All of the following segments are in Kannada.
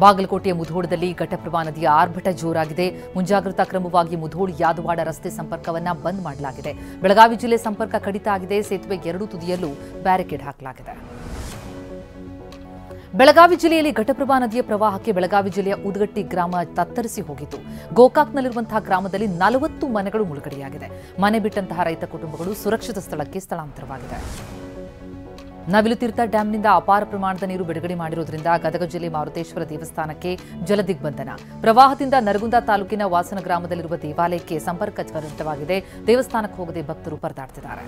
ಬಾಗಲಕೋಟೆಯ ಮುಧೋಳದಲ್ಲಿ ಘಟಪ್ರಭಾ ನದಿಯ ಆರ್ಭಟ ಜೋರಾಗಿದೆ. ಮುಂಜಾಗ್ರತಾ ಕ್ರಮವಾಗಿ ಮುಧೋಳ ಯಾದವಾಡ ರಸ್ತೆ ಸಂಪರ್ಕವನ್ನು ಬಂದ್ ಮಾಡಲಾಗಿದೆ. ಬೆಳಗಾವಿ ಜಿಲ್ಲೆ ಸಂಪರ್ಕ ಕಡಿತ ಆಗಿದೆ. ಸೇತುವೆ ಎರಡೂ ತುದಿಯಲ್ಲೂ ಬ್ಯಾರಿಕೇಡ್ ಹಾಕಲಾಗಿದೆ. ಬೆಳಗಾವಿ ಜಿಲ್ಲೆಯಲ್ಲಿ ಘಟಪ್ರಭಾ ನದಿಯ ಪ್ರವಾಹಕ್ಕೆ ಬೆಳಗಾವಿ ಜಿಲ್ಲೆಯ ಉದಗಟ್ಟಿ ಗ್ರಾಮ ತತ್ತರಿಸಿ ಹೋಗಿತ್ತು. ಗೋಕಾಕ್ನಲ್ಲಿರುವಂತಹ ಗ್ರಾಮದಲ್ಲಿ 40 ಮನೆಗಳು ಮುಳುಗಡೆಯಾಗಿದೆ. ಮನೆ ಬಿಟ್ಟಂತಹ ರೈತ ಕುಟುಂಬಗಳು ಸುರಕ್ಷಿತ ಸ್ಥಳಕ್ಕೆ ಸ್ಥಳಾಂತರವಾಗಿದೆ. ನವಿಲುತೀರ್ಥ ಡ್ಯಾಂನಿಂದ ಅಪಾರ ಪ್ರಮಾಣದ ನೀರು ಬಿಡುಗಡೆ ಮಾಡಿರುವುದರಿಂದ ಗದಗ ಜಿಲ್ಲೆ ಮಾರುತೇಶ್ವರ ದೇವಸ್ಥಾನಕ್ಕೆ ಜಲದಿಗ್ಬಂಧನ. ಪ್ರವಾಹದಿಂದ ನರಗುಂದ ತಾಲೂಕಿನ ವಾಸನ ಗ್ರಾಮದಲ್ಲಿರುವ ದೇವಾಲಯಕ್ಕೆ ಸಂಪರ್ಕ ಕಡಿತವಾಗಿದೆ. ದೇವಸ್ಥಾನಕ್ಕೆ ಹೋಗದೆ ಭಕ್ತರು ಪರದಾಡ್ತಿದ್ದಾರೆ.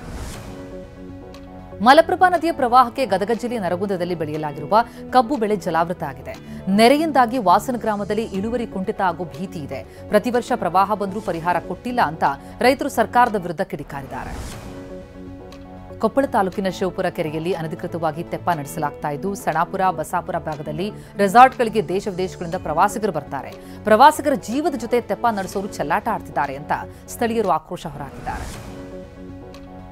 ಮಲಪ್ರಭಾ ನದಿಯ ಪ್ರವಾಹಕ್ಕೆ ಗದಗ ಜಿಲ್ಲೆಯ ನರಗುಂದದಲ್ಲಿ ಬೆಳೆಯಲಾಗಿರುವ ಕಬ್ಬು ಬೆಳೆ ಜಲಾವೃತ ಆಗಿದೆ. ನೆರೆಯಿಂದಾಗಿ ವಾಸನ ಗ್ರಾಮದಲ್ಲಿ ಇಳುವರಿ ಕುಂಠಿತ ಆಗೋ ಭೀತಿ ಇದೆ. ಪ್ರತಿ ವರ್ಷ ಪ್ರವಾಹ ಬಂದರೂ ಪರಿಹಾರ ಕೊಟ್ಟಿಲ್ಲ ಅಂತ ರೈತರು ಸರ್ಕಾರದ ವಿರುದ್ಧ ಕಿಡಿಕಾರಿದ್ದಾರೆ. ಕೊಪ್ಪಳ ತಾಲೂಕಿನ ಶಿವಪುರ ಕೆರೆಯಲ್ಲಿ ಅನಧಿಕೃತವಾಗಿ ತೆಪ್ಪ ನಡೆಸಲಾಗ್ತಾ ಇದ್ದು, ಸಣಾಪುರ ಬಸಾಪುರ ಭಾಗದಲ್ಲಿ ರೆಸಾರ್ಟ್ಗಳಿಗೆ ದೇಶ ವಿದೇಶಗಳಿಂದ ಪ್ರವಾಸಿಗರು ಬರ್ತಾರೆ. ಪ್ರವಾಸಿಗರ ಜೀವದ ಜೊತೆ ತೆಪ್ಪ ನಡೆಸೋರು ಚೆಲ್ಲಾಟ ಆಡ್ತಿದ್ದಾರೆ ಅಂತ ಸ್ಥಳೀಯರು ಆಕ್ರೋಶ ಹೊರಹಾಕಿದ್ದಾರೆ.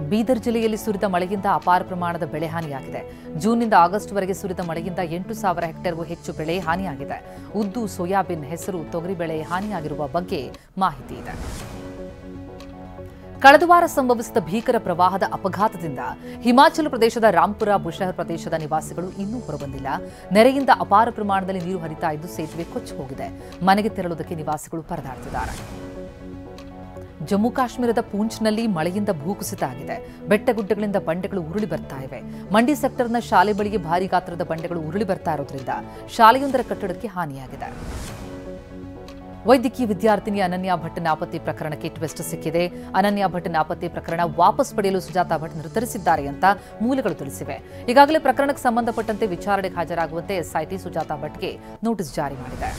ಬೀದರ್ ಜಿಲ್ಲೆಯಲ್ಲಿ ಸುರಿದ ಮಳೆಯಿಂದ ಅಪಾರ ಪ್ರಮಾಣದ ಬೆಳೆ ಹಾನಿಯಾಗಿದೆ. ಜೂನ್ನಿಂದ ಆಗಸ್ಟ್ವರೆಗೆ ಸುರಿದ ಮಳೆಯಿಂದ 8,000 ಹೆಕ್ಟೇರ್ಗೂ ಹೆಚ್ಚು ಬೆಳೆ ಹಾನಿಯಾಗಿದೆ. ಉದ್ದು, ಸೋಯಾಬೀನ್, ಹೆಸರು, ತೊಗರಿ ಬೆಳೆ ಹಾನಿಯಾಗಿರುವ ಬಗ್ಗೆ ಮಾಹಿತಿ ಇದೆ. ಕಳೆದ ವಾರ ಸಂಭವಿಸಿದ ಭೀಕರ ಪ್ರವಾಹದ ಅಪಘಾತದಿಂದ ಹಿಮಾಚಲ ಪ್ರದೇಶದ ರಾಂಪುರ ಬುಷಹರ್ ಪ್ರದೇಶದ ನಿವಾಸಿಗಳು ಇನ್ನೂ ಹೊರಬಂದಿಲ್ಲ. ನೆರೆಯಿಂದ ಅಪಾರ ಪ್ರಮಾಣದಲ್ಲಿ ನೀರು ಹರಿತಾ ಇದ್ದು ಸೇತುವೆ ಕೊಚ್ಚಿ ಹೋಗಿದೆ. ಮನೆಗೆ ತೆರಳುವುದಕ್ಕೆ ನಿವಾಸಿಗಳು ಪರದಾಡ್ತಿದ್ದಾರೆ. ಜಮ್ಮು ಕಾಶ್ಮೀರದ ಪೂಂಚ್ನಲ್ಲಿ ಮಳೆಯಿಂದ ಭೂಕುಸಿತ ಆಗಿದೆ. ಬೆಟ್ಟಗುಡ್ಡಗಳಿಂದ ಬಂಡೆಗಳು ಉರುಳಿ ಬರ್ತಾ ಇವೆ. ಮಂಡಿ ಸೆಕ್ಟರ್ನ ಶಾಲೆ ಬಳಿಗೆ ಭಾರಿ ಗಾತ್ರದ ಬಂಡೆಗಳು ಉರುಳಿ ಬರ್ತಾ ಇರೋದ್ರಿಂದ ಶಾಲೆಯೊಂದರ ಕಟ್ಟಡಕ್ಕೆ ಹಾನಿಯಾಗಿದೆ. ವೈದ್ಯಕೀಯ ವಿದ್ಯಾರ್ಥಿನಿ ಅನನ್ಯ ಭಟ್ ನಾಪತ್ತೆ ಪ್ರಕರಣಕ್ಕೆ ಟ್ವಿಸ್ಟ್ ಸಿಕ್ಕಿದೆ. ಅನನ್ಯ ಭಟ್ ನಾಪತ್ತೆ ಪ್ರಕರಣ ವಾಪಸ್ ಪಡೆಯಲು ಸುಜಾತಾ ಭಟ್ ನಿರ್ಧರಿಸಿದ್ದಾರೆ ಅಂತ ಮೂಲಗಳು ತಿಳಿಸಿವೆ. ಈಗಾಗಲೇ ಪ್ರಕರಣಕ್ಕೆ ಸಂಬಂಧಪಟ್ಟಂತೆ ವಿಚಾರಣೆಗೆ ಹಾಜರಾಗುವಂತೆ ಎಸ್ಐಟಿ ಸುಜಾತಾ ಭಟ್ಗೆ ನೋಟಿಸ್ ಜಾರಿ ಮಾಡಿದೆ.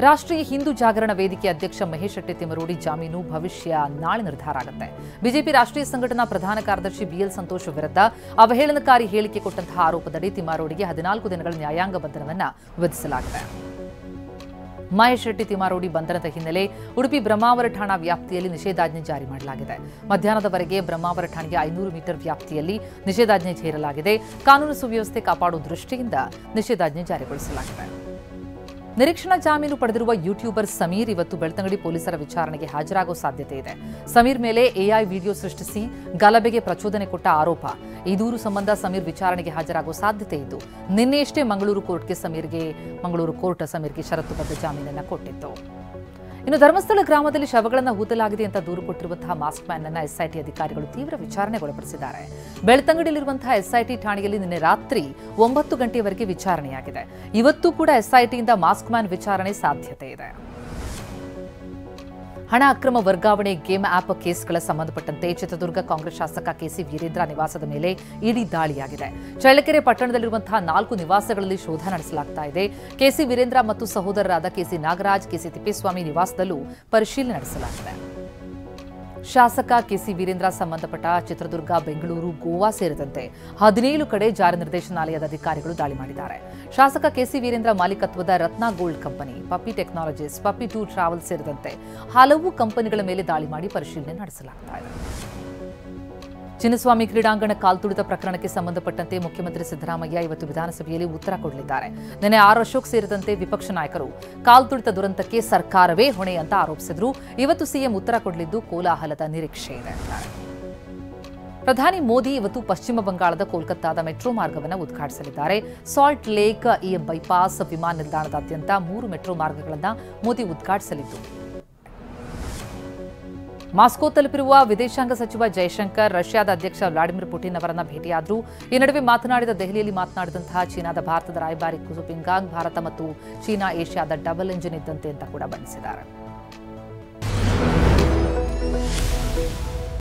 ರಾಷ್ಟ್ರೀಯ ಹಿಂದೂ ಜಾಗರಣ ವೇದಿಕೆ ಅಧ್ಯಕ್ಷ ಮಹೇಶ್ ಶೆಟ್ಟಿ ತಿಮರೋಡಿ ಜಾಮೀನು ಭವಿಷ್ಯ ನಾಳೆ ನಿರ್ಧಾರ ಆಗುತ್ತೆ. ಬಿಜೆಪಿ ರಾಷ್ಟ್ರೀಯ ಸಂಘಟನಾ ಪ್ರಧಾನ ಕಾರ್ಯದರ್ಶಿ ಬಿಎಲ್ ಸಂತೋಷ್ ವಿರುದ್ಧ ಅವಹೇಳನಕಾರಿ ಹೇಳಿಕೆ ಕೊಟ್ಟಂತಹ ಆರೋಪದಡಿ ತಿಮ್ಮಾರೋಡಿಗೆ 14 ದಿನಗಳ ನ್ಯಾಯಾಂಗ ಬಂಧನವನ್ನು ವಿಧಿಸಲಾಗಿದೆ. ಮಹೇಶ್ ಶೆಟ್ಟಿ ತಿಮ್ಮಾರೋಡಿ ಬಂಧನದ ಹಿನ್ನೆಲೆ ಉಡುಪಿ ಬ್ರಹ್ಮಾವರ ಠಾಣಾ ವ್ಯಾಪ್ತಿಯಲ್ಲಿ ನಿಷೇಧಾಜ್ಞೆ ಜಾರಿ ಮಾಡಲಾಗಿದೆ. ಮಧ್ಯಾಹ್ನದವರೆಗೆ ಬ್ರಹ್ಮಾವರ ಠಾಣೆಗೆ 500 ಮೀಟರ್ ವ್ಯಾಪ್ತಿಯಲ್ಲಿ ನಿಷೇಧಾಜ್ಞೆ ಹೇರಲಾಗಿದೆ. ಕಾನೂನು ಸುವ್ಯವಸ್ಥೆ ಕಾಪಾಡುವ ದೃಷ್ಟಿಯಿಂದ ನಿಷೇಧಾಜ್ಞೆ ಜಾರಿಗೊಳಿಸಲಾಗಿದೆ. ನಿರೀಕ್ಷಣಾ ಜಾಮೀನು ಪಡೆದಿರುವ ಯೂಟ್ಯೂಬರ್ ಸಮೀರ್ ಇವತ್ತು ಬೆಳ್ತಂಗಡಿ ಪೊಲೀಸರ ವಿಚಾರಣೆಗೆ ಹಾಜರಾಗುವ ಸಾಧ್ಯತೆ ಇದೆ. ಸಮೀರ್ ಮೇಲೆ ಎಐ ವಿಡಿಯೋ ಸೃಷ್ಟಿಸಿ ಗಲಭೆಗೆ ಪ್ರಚೋದನೆ ಕೊಟ್ಟ ಆರೋಪ. ಈ ದೂರು ಸಂಬಂಧ ಸಮೀರ್ ವಿಚಾರಣೆಗೆ ಹಾಜರಾಗುವ ಸಾಧ್ಯತೆ ಇದ್ದು, ನಿನ್ನೆಯಷ್ಟೇ ಮಂಗಳೂರು ಕೋರ್ಟ್ ಸಮೀರ್ಗೆ ಷರತ್ತುಬದ್ಧ ಜಾಮೀನನ್ನು ಕೊಟ್ಟಿತ್ತು. ಇನ್ನು ಧರ್ಮಸ್ಥಳ ಗ್ರಾಮದಲ್ಲಿ ಶವಗಳನ್ನು ಹೂತಲಾಗಿದೆ ಅಂತ ದೂರು ಕೊಟ್ಟಿರುವಂತಹ ಮಾಸ್ಕ್ ಮ್ಯಾನ್ ಅನ್ನು ಎಸ್ಐಟಿ ಅಧಿಕಾರಿಗಳು ತೀವ್ರ ವಿಚಾರಣೆಗೊಳಪಡಿಸಿದ್ದಾರೆ. ಬೆಳ್ತಂಗಡಿಯಲ್ಲಿರುವಂತಹ ಎಸ್ಐಟಿ ಠಾಣೆಯಲ್ಲಿ ನಿನ್ನೆ ರಾತ್ರಿ 9 ಗಂಟೆಯವರೆಗೆ ವಿಚಾರಣೆಯಾಗಿದೆ. ಇವತ್ತು ಕೂಡ ಎಸ್ಐಟಿಯಿಂದ ಮಾಸ್ಕ್ ಮ್ಯಾನ್ ವಿಚಾರಣೆ ಸಾಧ್ಯತೆ ಇದೆ. ಹಣ ಅಕ್ರಮ ವರ್ಗಾವಣೆ ಗೇಮ್ ಆಪ್ ಕೇಸ್ಗಳ ಸಂಬಂಧಪಟ್ಟಂತೆ ಚಿತ್ರದುರ್ಗ ಕಾಂಗ್ರೆಸ್ ಶಾಸಕ ಕೆಸಿ ವೀರೇಂದ್ರ ನಿವಾಸದ ಮೇಲೆ ಇಡಿ ದಾಳಿಯಾಗಿದೆ. ಚಳ್ಳಕೆರೆ ಪಟ್ಟಣದಲ್ಲಿರುವಂತಹ 4 ನಿವಾಸಗಳಲ್ಲಿ ಶೋಧ ನಡೆಸಲಾಗ್ತಾ ಇದೆ. ಕೆಸಿ ವೀರೇಂದ್ರ ಮತ್ತು ಸಹೋದರರಾದ ಕೆಸಿ ನಾಗರಾಜ್, ಕೆಸಿ ತಿಪ್ಪೇಸ್ವಾಮಿ ನಿವಾಸದಲ್ಲೂ ಪರಿಶೀಲನೆ ನಡೆಸಲಾಗಿದೆ. ಶಾಸಕ ಕೆಸಿ ವೀರೇಂದ್ರ ಸಂಬಂಧಪಟ್ಟ ಚಿತ್ರದುರ್ಗ, ಬೆಂಗಳೂರು, ಗೋವಾ ಸೇರಿದಂತೆ 17 ಕಡೆ ಜಾರಿ ನಿರ್ದೇಶನಾಲಯದ ಅಧಿಕಾರಿಗಳು ದಾಳಿ ಮಾಡಿದ್ದಾರೆ. ಶಾಸಕ ಕೆಸಿ ವೀರೇಂದ್ರ ಮಾಲೀಕತ್ವದ ರತ್ನ ಗೋಲ್ಡ್ ಕಂಪನಿ, ಪಪ್ಪಿ ಟೆಕ್ನಾಲಜೀಸ್, ಪಪ್ಪಿ ಟೂರ್ ಟ್ರಾವೆಲ್ ಸೇರಿದಂತೆ ಹಲವು ಕಂಪನಿಗಳ ಮೇಲೆ ದಾಳಿ ಮಾಡಿ ಪರಿಶೀಲನೆ ನಡೆಸಲಾಗುತ್ತಿದೆ. ಚಿನ್ನಸ್ವಾಮಿ ಕ್ರೀಡಾಂಗಣ ಕಾಲ್ತುಳಿತ ಪ್ರಕರಣಕ್ಕೆ ಸಂಬಂಧಪಟ್ಟಂತೆ ಮುಖ್ಯಮಂತ್ರಿ ಸಿದ್ದರಾಮಯ್ಯ ಇವತ್ತು ವಿಧಾನಸಭೆಯಲ್ಲಿ ಉತ್ತರ ಕೊಡಲಿದ್ದಾರೆ. ನಿನ್ನೆ ಆರ್ ಅಶೋಕ್ ಸೇರಿದಂತೆ ವಿಪಕ್ಷ ನಾಯಕರು ಕಾಲ್ತುಳಿತ ದುರಂತಕ್ಕೆ ಸರ್ಕಾರವೇ ಹೊಣೆ ಅಂತ ಆರೋಪಿಸಿದ್ರು. ಇವತ್ತು ಸಿಎಂ ಉತ್ತರ ಕೊಡಲಿದ್ದು ಕೋಲಾಹಲದ ನಿರೀಕ್ಷೆ ಇದೆ. ಪ್ರಧಾನಿ ಮೋದಿ ಇವತ್ತು ಪಶ್ಚಿಮ ಬಂಗಾಳದ ಕೋಲ್ಕತ್ತಾದ ಮೆಟ್ರೋ ಮಾರ್ಗವನ್ನು ಉದ್ಘಾಟಿಸಲಿದ್ದಾರೆ. ಸಾಲ್ಟ್ ಲೇಕ್ ಬೈಪಾಸ್ ವಿಮಾನ ನಿಲ್ದಾಣದಾದ್ಯಂತ 3 ಮೆಟ್ರೋ ಮಾರ್ಗಗಳನ್ನು ಮೋದಿ ಉದ್ಘಾಟಿಸಲಿದ್ದು, ಮಾಸ್ಕೋ ತಲುಪಿರುವ ವಿದೇಶಾಂಗ ಸಚಿವ ಜೈಶಂಕರ್ ರಷ್ಯಾದ ಅಧ್ಯಕ್ಷ ವ್ಲಾಡಿಮಿರ್ ಪುಟಿನ್ ಅವರನ್ನ ಭೇಟಿಯಾದರು. ಈ ನಡುವೆ ದೆಹಲಿಯಲ್ಲಿ ಮಾತನಾಡಿದಂತಹ ಚೀನಾದ ಭಾರತದ ರಾಯಭಾರಿ ಕುಸುಪಿಂಗಾಂಗ್ ಭಾರತ ಮತ್ತು ಚೀನಾ ಏಷ್ಯಾದ ಡಬಲ್ ಎಂಜಿನ್ ಇದ್ದಂತೆ ಅಂತ ಕೂಡ ಬಣ್ಣಿಸಿದ್ದಾರೆ.